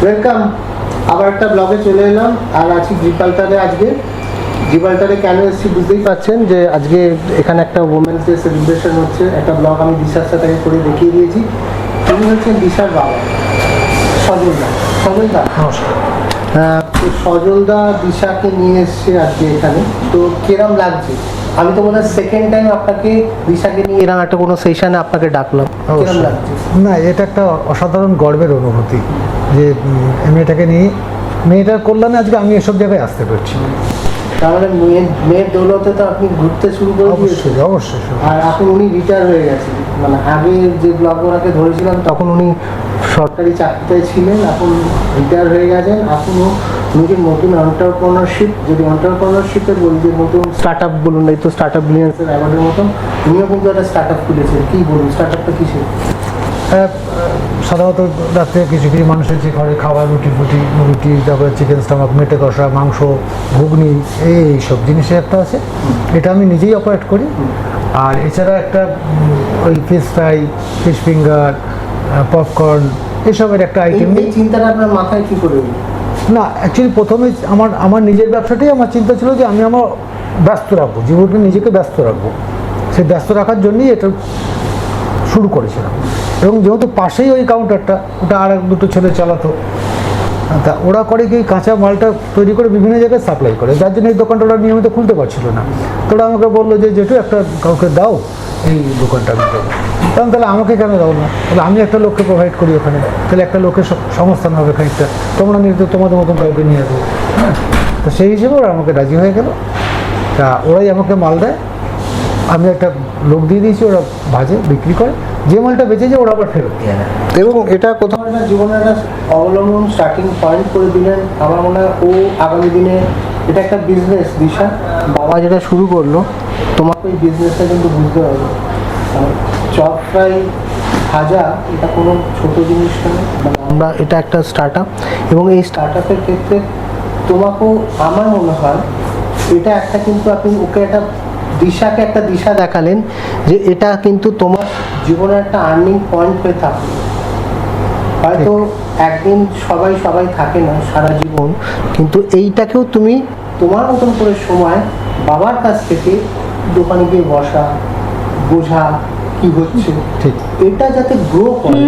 Welcome, আবার একটা ব্লগে চলে এলাম। আর আছি জিপালটারে। আজকে জিপালটারে কেন এসেছি বুঝতেই পারছেন যে আজকে এখানে একটা ওমেন্স ডে সেলিব্রেশন হচ্ছে। একটা ব্লগ আমি দিশার সাথে করে দেখিয়ে দিয়েছি। তিনি হচ্ছেন দিশার বাবা সজলদা। সজলদা নমস্কার। সজলদা দিশাকে নিয়ে এসছে আজকে এখানে। তো কিরম লাগছে? আমি তো মনে হয় সেকেন্ড টাইম আপনাকে দিশাকে নিয়ে এরকম একটা কোনো সেশনে আপনাকে ডাকলাম। কিরম লাগছে? না, এটা একটা অসাধারণ গর্বের অনুভূতি যে মেয়েটাকে নিয়ে মেয়েটার কল্যাণে আজকে আমি এসব জায়গায় আসতে পারছি। তার মানে মেয়ের দৌলতে তো আপনি ঘুরতে শুরু করে দিয়েছেন। অবশ্যই। আর এখন উনি রিটায়ার হয়ে গেছেন। মানে আগে যে ব্লগ ওনাকে ধরেছিলাম তখন উনি সরকারি চাকরিতে ছিলেন, এখন রিটায়ার হয়ে গেছেন। এখনও নিজের নতুন এন্টারপ্রেনারশিপ, যদি এন্টারপ্রেনারশিপের বলি যে নতুন স্টার্ট আপ বলুন, এই তো স্টার্ট আপ বিলিয়ন্সের অ্যাওয়ার্ডের মতন উনিও কিন্তু একটা স্টার্ট আপ খুলেছেন। কী বলুন, স্টার্ট আপটা কিসের? সাধারণত রাত্রে কিছু কিছু মানুষের যে ঘরে খাবার রুটি তারপরে চিকেন স্টমাক, মেটে কষা, মাংস, ঘুগনি, এইসব জিনিসের একটা আছে। এটা আমি নিজেই অপারেট করি। আর এছাড়া একটা ওই fish fry, fish finger, popcorn, এসবের একটা আইটেম। এই চিন্তাটা আপনার মাথায় কী করে এলো? না, অ্যাকচুয়ালি প্রথমে আমার নিজের ব্যবসাটাই আমার চিন্তা ছিল যে আমি আমার ব্যস্ত রাখবো, জীবনকে নিজেকে ব্যস্ত রাখবো। সেই ব্যস্ত রাখার জন্যই এটা শুরু করেছিলাম। এবং যেহেতু পাশেই ওই কাউন্টারটা, ওটা আর এক দুটো ছেলে চালাতো, তা ওরা করে কি কাঁচা মালটা তৈরি করে বিভিন্ন জায়গায় সাপ্লাই করে, যার জন্য এই দোকানটা ওরা নিয়মিত খুলতে পারছিল না। তো ওরা আমাকে বললো যে যেটু একটা কাউকে দাও এই দোকানটা আমি দেবো। তখন তাহলে আমাকে কেন দাও না, তাহলে আমি একটা লোককে প্রোভাইড করি ওখানে, তাহলে একটা লোকের সংস্থান হবে খানিকটা, তোমরা নিয়ে তোমাদের মতন কাউকে নিয়ে দেবো। হ্যাঁ, তো সেই হিসেবে ওরা আমাকে রাজি হয়ে গেল। তা ওরাই আমাকে মাল দেয়, আমি একটা লোক দিয়ে দিয়েছি, ওরা ভাজে বিক্রি করে, যে মালটা বেঁচে যায় ওরা আবার ফেরত দিয়ে দেয়। এবং এটা কোথাও একটা জীবনের একটা অবলম্বন স্টার্টিং পয়েন্ট করে দিলেন। আমার মনে হয় ও আগামী দিনে এটা একটা বিজনেস। দিশা, বাবা যেটা শুরু করলো, তোমাকে ওই বিজনেসটা কিন্তু বুঝতে হবে। চপ ফ্রাই ভাজা এটা কোনো ছোটো জিনিস নয়। মানে আমরা এটা একটা স্টার্ট আপ, এবং এই স্টার্ট আপের ক্ষেত্রে তোমাকেও আমার মনে হয় এটা একটা, কিন্তু আপনি ওকে একটা দিশাকে একটা দিশা দেখালেন যে এটা কিন্তু তোমার জীবনের একটা আর্নিং পয়েন্ট হয়ে থাকবে। হয়তো একদিন সবাই থাকে না সারা জীবন, কিন্তু এইটাকেও তুমি তোমার মতন করে সময় বাবার কাছ থেকে দোকানে গিয়ে বসা, বোঝা কি হচ্ছে, ঠিক এটা যাতে গ্রো করে,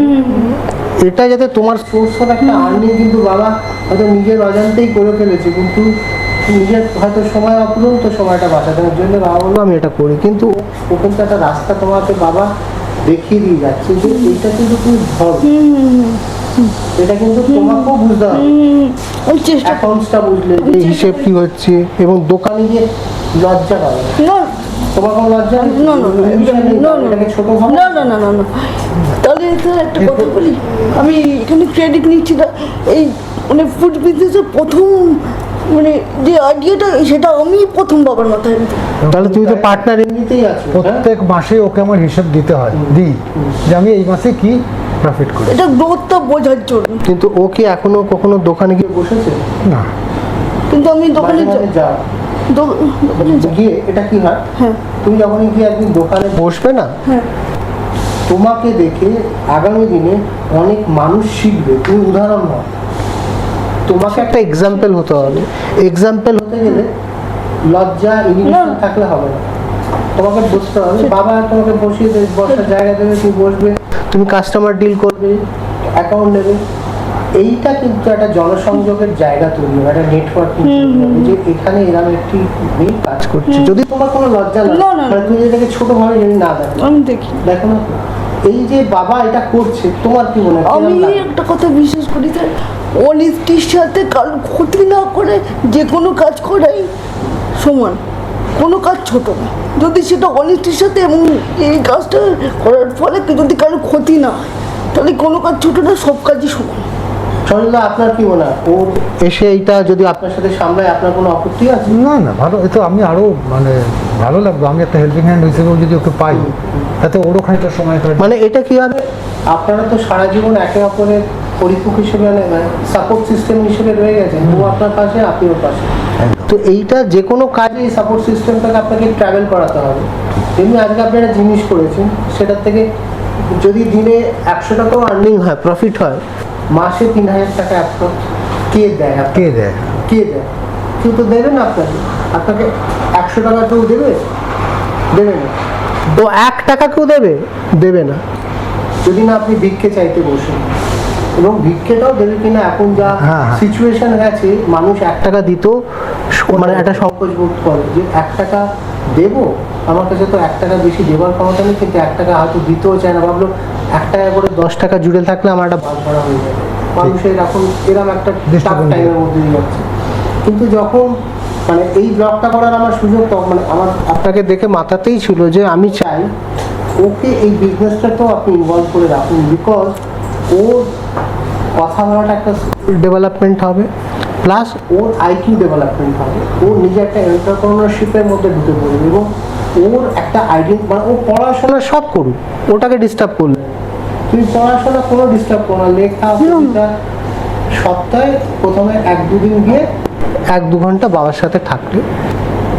এটা যাতে তোমার সোর্স অফ একটা আর্নিং কিন্তু বাবা হয়তো নিজের অজান্তেই করে ফেলেছে, কিন্তু নিজের হয়তো সময় অপূরন্ত সময়টা বাঁচানোর জন্য বাবা বললো আমি এটা করি। কিন্তু ও কিন্তু একটা রাস্তা তোমাকে বাবা দেখিয়ে দিয়ে যাচ্ছে যে এইটা কিন্তু তুমি ধরো, এটা কিন্তু তোমাকেও বুঝতে হবে। অ্যাকাউন্টসটা বুঝলে যে হিসেব কি হচ্ছে, এবং দোকানে গিয়ে লজ্জা পাবে। তোমার কোনো লজ্জা এটাকে ছোট ভাবে না। তাহলে একটা কথা বলি, আমি এখানে ক্রেডিট নিচ্ছি না। এই মানে ফুড বিজনেসের প্রথম মানে যে আইডিয়াটা, সেটা আমি প্রথম বাবার মাথায় আনতে। তাহলে তুমি তো পার্টনার এমনিতেই আছো। প্রত্যেক মাসে ওকে আমার হিসাব দিতে হয়, দিই যে আমি এই মাসে কি প্রফিট করি। এটা গ্রোথটা বোঝার জন্য। কিন্তু ও কি এখনো কখনো দোকানে গিয়ে বসেছে? না, কিন্তু আমি দোকানে যাও গিয়ে এটা কি হয়, হ্যাঁ, তুমি যখনই গিয়ে একদিন দোকানে বসবে না, হ্যাঁ, তোমাকে দেখে আগামী দিনে অনেক মানুষ শিখবে। তুমি উদাহরণ নাও, তোমাকে একটা এক্সাম্পল হতে হবে। এক্সাম্পল হতে গেলে লজ্জা ইনিশিয়েশন থাকলে হবে না, তোমাকে বসতে হবে। বাবা তোমাকে বসিয়ে দেবে, বসার জায়গা দেবে, তুমি বসবে, তুমি কাস্টমার ডিল করবে, অ্যাকাউন্ট নেবে। এইটা কিন্তু একটা জনসংযোগের জায়গা তৈরি হবে, একটা নেটওয়ার্কিং যে এখানে এরকম একটি মেয়ে কাজ করছে। যদি তোমার কোনো লজ্জা না, মানে তুমি এটাকে ছোট ভাবে যদি না দেখো, আমি দেখো না তো এই যে বাবা এটা করছে, তোমার কি মনে হয়? আমি একটা কথা বিশ্বাস করি, স্যার, অনিষ্টির সাথে কারো ক্ষতি না করে যে কোনো কাজ করাই সমান, কোনো কাজ ছোট না। যদি সেটা অনিষ্টির সাথে এবং এই কাজটা করার ফলে যদি কারো ক্ষতি না হয়, তাহলে কোনো কাজ ছোট না, সব কাজই সমান। সরলা, আপনার কি মনে হয় ও এসে এইটা যদি আপনার সাথে সামলায়, আপনার কোনো আপত্তি আছে? না, ভালো, এ তো আমি আরও মানে ভালো লাগবে। আমি একটা হেল্পিং হ্যান্ড হিসেবেও যদি ওকে পাই, তাতে ওরও খানিকটা সময় করে। মানে এটা কি হবে, আপনারা তো সারা জীবন একে অপরের পরিপূরক হিসেবে, মানে সাপোর্ট সিস্টেম হিসেবে রয়ে গেছেন। ও আপনার পাশে, আপনি ওর পাশে। তো এইটা যে কোনো কাজে এই সাপোর্ট সিস্টেমটাকে আপনাকে ট্রাভেল করাতে হবে। যেমনি আজকে আপনি একটা জিনিস করেছেন, সেটার থেকে যদি দিনে 100 টাকাও আর্নিং হয়, প্রফিট হয়, মাসে 3,000 টাকা অ্যাপ্রক্স কে দেয় কে দেয়? কে দেয়? কেউ তো দেবে না আপনাকে। আপনাকে 100 টাকা কেউ দেবে? দেবে না। তো 1 টাকা কেউ দেবে? দেবে না, যদি না আপনি ভিক্ষে চাইতে বসেন। এবং ভিক্ষেটাও দেবে কিনা এখন যা হ্যাঁ, হ্যাঁ। সিচুয়েশন গেছে, মানুষ 1 টাকা দিতেও মানে একটা সংকোচ বোধ করে যে 1 টাকা দেবো, আমার কাছে তো 1 টাকা বেশি দেওয়ার ক্ষমতা নেই, কিন্তু 1 টাকা হয়তো দিতেও চায় না। ভাবলো 1 টাকা করে 10 টাকা জুড়ে থাকলে আমার একটা বাদ ভাড়া হয়ে যাবে। মানুষের এখন এরকম একটা টাফ টাইমের মধ্যে দিয়ে যাচ্ছে। কিন্তু যখন মানে এই ব্লগটা করার আমার সুযোগ, তখন মানে আমার আপনাকে দেখে মাথাতেই ছিল যে আমি চাই ওকে এই বিজনেসটাতেও আপনি ইনভলভ করে রাখুন, বিকজ ওর কথা বলাটা একটা ডেভেলপমেন্ট হবে, প্লাস ওর আইকিউ ডেভেলপমেন্ট হবে। ও নিজে একটা এন্টারপ্রেনারশিপের মধ্যে ঢুকে পড়বে এবং ওর একটা আইডেন্টি, মানে ও পড়াশোনা সব করুক, ওটাকে ডিস্টার্ব করলে তুমি পড়াশোনা কোনো ডিস্টার্ব করো না, লেখা কবিতা সপ্তাহে প্রথমে 1-2 দিন গিয়ে 1-2 ঘন্টা বাবার সাথে থাকলে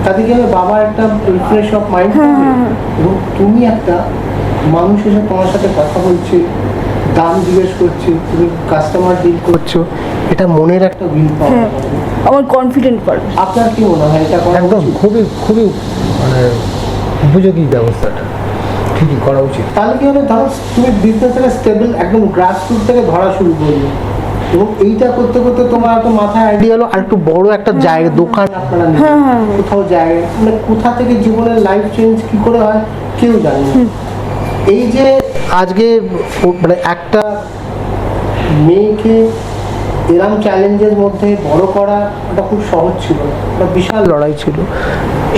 তাতে কি হবে, বাবার একটা রিফ্রেশ অফ মাইন্ড হবে এবং তুমি একটা মানুষ এসে তোমার সাথে কথা বলছে, দাম জিজ্ঞেস করছে, তুমি কাস্টমার ডিল করছো, এটা মনের একটা উইল পাওয়া হ্যাঁ, আমার কনফিডেন্ট পারবে। আপনার কি মনে হয় এটা করা একদম উচিত? খুবই খুবই মানে উপযোগী ব্যবস্থাটা, ঠিকই করা উচিত। তাহলে কি হবে, ধরো তুমি বিজনেসটাকে স্টেবল একদম গ্রাস রুট থেকে ধরা শুরু করবে এবং এইটা করতে করতে তোমার একটা মাথায় আইডিয়া হলো আর একটু বড় একটা জায়গা দোকান আপনারা নেবেন, কোথাও জায়গায়, মানে কোথা থেকে জীবনের লাইফ চেঞ্জ কি করে হয় কেউ জানে না। এই যে আজকে মানে একটা মেয়েকে এরম চ্যালেঞ্জের মধ্যে বড় করা এটা খুব সহজ ছিল না, একটা বিশাল লড়াই ছিল।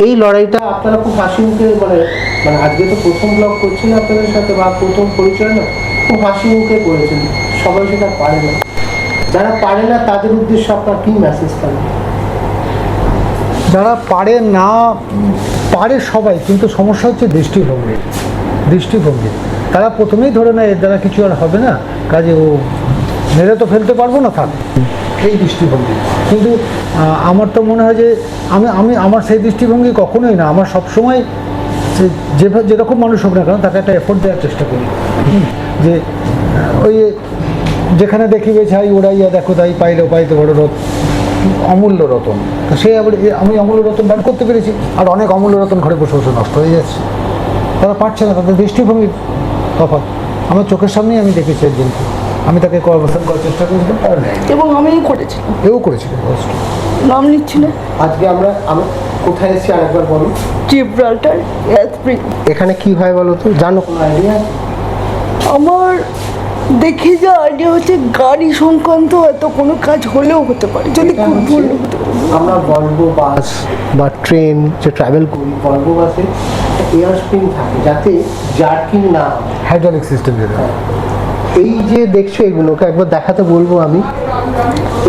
এই লড়াইটা আপনারা খুব হাসি মুখে মানে মানে আজকে তো প্রথম ব্লগ করছেন আপনাদের সাথে বা প্রথম পরিচয় না, খুব হাসি মুখে করেছেন। সবাই সেটা পারে না, যারা পারে না তাদের উদ্দেশ্যে আপনার কি মেসেজ থাকবে? যারা পারে না, পারে সবাই, কিন্তু সমস্যা হচ্ছে দৃষ্টিভঙ্গি। তারা প্রথমেই ধরে নেয় এর দ্বারা কিছু আর হবে না, কাজে ও মেরে তো ফেলতে পারবো না, থাক, এই দৃষ্টিভঙ্গি। কিন্তু আমার তো মনে হয় যে আমার সেই দৃষ্টিভঙ্গি কখনোই না। আমার সবসময় যেরকম মানুষ হোক না কেন তাকে একটা এফোর্ট দেওয়ার চেষ্টা করি, যে ওই যেখানে দেখিবে ছাই ওড়াইয়া দেখো তাই পাইতে বড় অমূল্য রতন। তো সে আবার আমি অমূল্য রতন দান করতে পেরেছি, আর অনেক অমূল্য রতন ঘরে বসে বসে নষ্ট হয়ে যাচ্ছে। তারা পারছে না, তাদের দৃষ্টিভঙ্গির তফাৎ। আমার চোখের সামনেই আমি দেখেছি একজনকে, আমি তাকে কর্মস্থান করার চেষ্টা করেছিলাম, তার নেই, এবং আমিও করেছিলাম, এও করেছিলেন কষ্ট। নাম নিচ্ছি না। আজকে আমরা কোথায় এসেছি আরেকবার বলো। জিব্রাল্টার এয়ারস্প্রিং। এখানে কি হয় বলো তো, জানো কোনো আইডিয়া? আমার দেখে যা আইডিয়া হচ্ছে গাড়ি সংক্রান্ত হয়তো কোনো কাজ হলেও হতে পারে, যদি এটা খুব হচ্ছে, ভুল হতে পারে। আমরা ভলভো বাস বা ট্রেন যে ট্রাভেল করি, ভলভো বাসে এয়ার স্প্রিং থাকে যাতে জার্কিং না হয়। হাইড্রোলিক সিস্টেম যেটা, এই যে দেখছো এগুলোকে একবার দেখাতে বলবো আমি,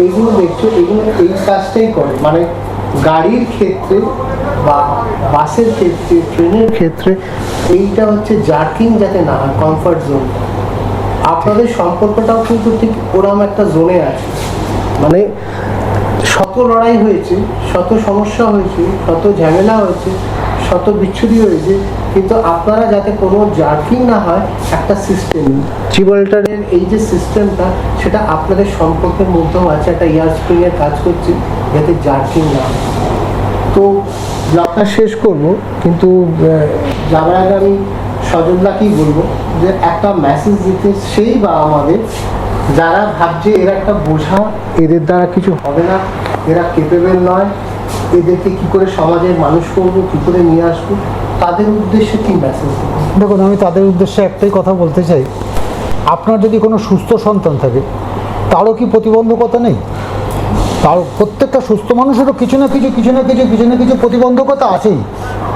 এইগুলো দেখছো, এগুলো এই কাজটাই করে, মানে গাড়ির ক্ষেত্রে বা বাসের ক্ষেত্রে, ট্রেনের ক্ষেত্রে এইটা হচ্ছে জার্কিং যাতে না হয়, কমফর্ট জোন। আপনাদের সম্পর্কটাও কিন্তু ঠিক ওরকম একটা জোনে আছে, মানে শত লড়াই হয়েছে, শত সমস্যা হয়েছে, শত ঝামেলা হয়েছে, শত বিচ্ছুরি হয়েছে, কিন্তু আপনারা যাতে কোনো জার্কিং না হয় একটা সিস্টেম, জিব্রাল্টারের এই যে সিস্টেমটা সেটা আপনাদের সম্পর্কের মধ্যেও আছে, একটা এয়ার স্প্রিংয়ের কাজ করছে যাতে জার্কিং না হয়। তো ব্লগটা শেষ করব, কিন্তু যাওয়ার আগে আমি সজলদাকেই বলবো যে একটা মেসেজ দিতে, সেই বা আমাদের যারা ভাবছে এরা একটা বোঝা, এদের দ্বারা কিছু হবে না, এরা কেপেবল নয়, এদেরকে কি করে সমাজের মানুষ করবো, কি করে নিয়ে আসবো, তাদের উদ্দেশ্যে কি মেসেজ দেবো? দেখুন, আমি তাদের উদ্দেশ্যে একটাই কথা বলতে চাই, আপনার যদি কোনো সুস্থ সন্তান থাকে তারও কি প্রতিবন্ধকতা নেই? তার প্রত্যেকটা সুস্থ মানুষেরও কিছু না কিছু প্রতিবন্ধকতা আছেই,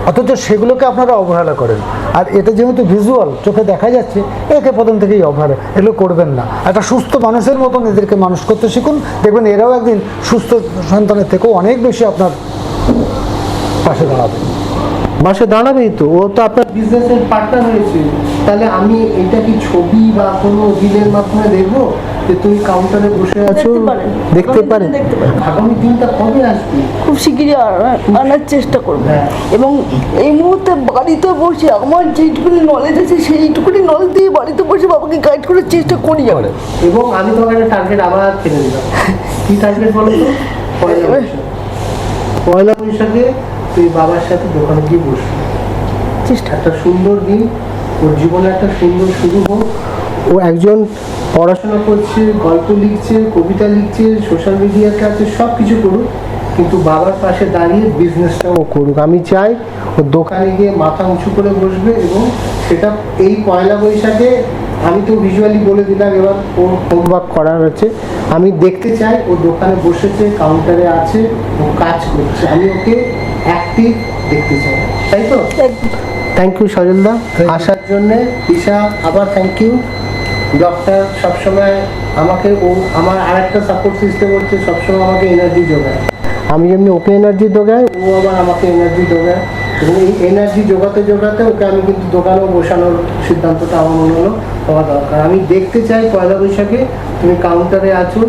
অথচ সেগুলোকে আপনারা অবহেলা করেন। আর এটা যেহেতু ভিজুয়াল, চোখে দেখা যাচ্ছে, একে প্রথম থেকেই অবহেলা, এগুলো করবেন না। একটা সুস্থ মানুষের মতন এদেরকে মানুষ করতে শিখুন, দেখবেন এরাও একদিন সুস্থ সন্তানের থেকেও অনেক বেশি আপনার পাশে দাঁড়াবে। বাসে দাঁড়াবেই তো, ও তো আপনার বিজনেসের পার্টনার হয়েছে। তাহলে আমি এটা কি ছবি বা কোনো দিনের মাধ্যমে দেখবো যে তুমি কাউন্টারে বসে আছো? দেখতে পারেন। দেখতে আগামী পারেন। দিনে দেখতে পারেন। আগামী দিনটা কবে আসবে? খুব শিগগিরই আনার চেষ্টা করবো। হ্যাঁ। এবং এই মুহূর্তে বাড়িতে বসে আমার যেইটুকুনি নলেজ আছে সেইটুকুনি নলেজ দিয়ে বাড়িতে বসে বাবাকে গাইড করার চেষ্টা করি আর এবং আমি তোমাকে একটা টার্গেট আবার ফেলে দিলাম। কি টার্গেট বলো তো? পয়লা বৈশাখ। পয়লা বৈশাখে তুই বাবার সাথে দোকানে গিয়ে বসবি। চেষ্টা একটা সুন্দর দিন, ওর জীবনে একটা সুন্দর শুরু হোক। ও একজন পড়াশোনা করছে, গল্প লিখছে, কবিতা লিখছে, সোশ্যাল মিডিয়াতে আছে, সব কিছু করুক, কিন্তু বাবার পাশে দাঁড়িয়ে বিজনেসটা ও করুক। আমি চাই ও দোকানে গিয়ে মাথা উঁচু করে বসবে, এবং সেটা এই পয়লা বৈশাখে আমি তো ভিজুয়ালি বলে দিলাম, এবার ওর হোমওয়ার্ক করার আছে। আমি দেখতে চাই ও দোকানে বসেছে, কাউন্টারে আছে, ও কাজ করছে। আমি ওকে অ্যাক্টিভ দেখতে চাই, তাই তো? থ্যাংক ইউ সজলদা আসার জন্যে। ঈশা আবার থ্যাংক ইউ। ডক্টর সবসময় আমাকে, ও আমার আরেকটা সাপোর্ট সিস্টেম হচ্ছে, সবসময় আমাকে এনার্জি যোগায়। আমি যেমনি ওকে এনার্জি যোগাই, ও আবার আমাকে এনার্জি যোগায়। এবং এই এনার্জি জোগাতে জোগাতে ওকে আমি কিন্তু দোকানেও বসানোর সিদ্ধান্তটা আমার মনে হলো হওয়া দরকার। আমি দেখতে চাই পয়লা বৈশাখে তুমি কাউন্টারে আছো,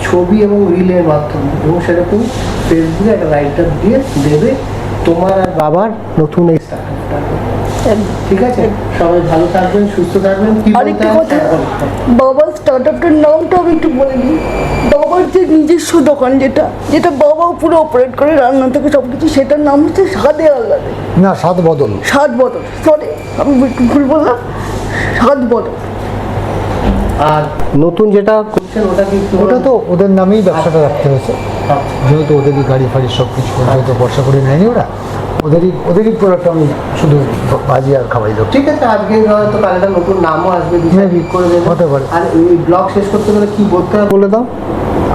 ছবি এবং রিলের মাধ্যমে, এবং সেটা তুমি ফেসবুকে একটা রাইটার দিয়ে দেবে তোমার আর বাবার নতুন এই স্টার্টআপটা। ঠিক আছে, সবাই ভালো থাকবেন, সুস্থ থাকবেন। কি বলতে আরেকটা হয় কথা, সেটা বলতে হবে। বাবার স্টার্টআপটার নামটা আমি একটু বলে দিই। বাবার যে নিজস্ব দোকান, যেটা যেটা বাবা পুরো অপারেট করে, রান্না থেকে সব কিছু, সেটার নাম হচ্ছে স্বাদে আহ্লাদে। না, স্বাদ বদল। স্বাদ বদল, সরি আমি একটু ভুল বললাম, স্বাদ বদল। আর নতুন যেটা করছেন ওটা কি একটু ওটা তো ওদের নামেই ব্যবসাটা রাখতে হয়েছে, আচ্ছা। যেহেতু ওদেরই গাড়ি ফাড়ি সব কিছু, যেহেতু বর্ষা করে নেয়নি ওরা, ওদেরই প্রোডাক্ট আমি শুধু বাজি আর খাওয়াই দেবো। ঠিক আছে, আজকে হয়তো কাল একটা নতুন নামও আসবে, Maybe, ঠিক করে দেবো। হতে পারে। আর এই ব্লগ শেষ করতে গেলে কি বলতে হবে বলে দাও।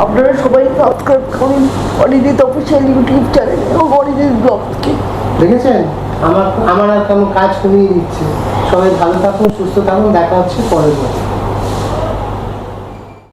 আপনারা সবাই সাবস্ক্রাইব করুন অরিজিৎ অফিসিয়াল ইউটিউব চ্যানেল এবং অরিজিৎ ব্লগকে। দেখেছেন, আমার আর কোনো কাজ কমিয়ে দিচ্ছে। সবাই ভালো থাকুন, সুস্থ থাকুন, দেখা হচ্ছে পরের বার।